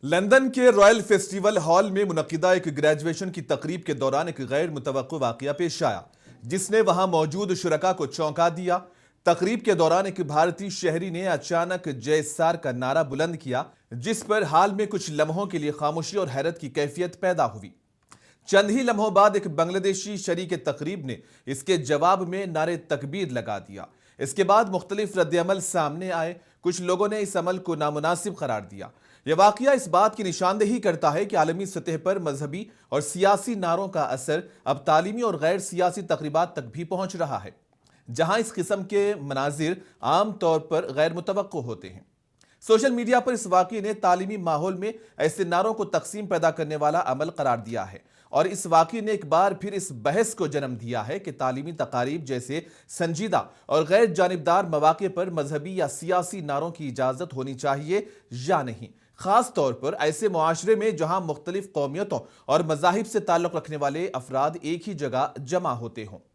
London کے Royal festival hall میں منعقدہ ایک گریجویشن کی تقریب کے دوران ایک غیر متوقع واقعہ پیش آیا جس نے وہاں موجود شرکاء کو چونکا دیا۔ تقریب کے دوران ایک بھارتی شہری نے اچانک جے سار کا نعرہ بلند کیا جس پر حال میں کچھ لمحوں کے لیے خاموشی اور حیرت کی کیفیت پیدا ہوئی۔ چند ہی لمحوں بعد ایک بنگلہ دیشی شریک تقریب نے اس کے جواب میں نعرے تکبیر لگا دیا۔ اس کے بعد مختلف رد عمل سامنے آئے۔ کچھ لوگوں نے اس عمل کو نامناسب قرار دیا۔ یہ واقعہ اس بات کی نشاندہی کرتا ہے کہ عالمی سطح پر مذہبی اور سیاسی نعروں کا اثر اب تعلیمی اور غیر سیاسی تقریبات تک بھی پہنچ رہا ہے، جہاں اس قسم کے مناظر عام طور پر غیر متوقع ہوتے ہیں۔ سوشل میڈیا پر اس واقعے نے تعلیمی ماحول میں ایسے نعروں کو تقسیم پیدا کرنے والا عمل قرار دیا ہے، اور اس واقعے نے ایک بار پھر اس بحث کو جنم دیا ہے کہ تعلیمی تقاریب جیسے سنجیدہ اور غیر جانبدار مواقع پر مذہبی یا سیاسی نعروں کی اجازت ہونی چاہیے یا نہیں، خاص طور پر ایسے معاشرے میں جہاں مختلف قومیتوں اور مذاہب سے تعلق رکھنے والے افراد ایک ہی جگہ جمع ہوتے ہوں۔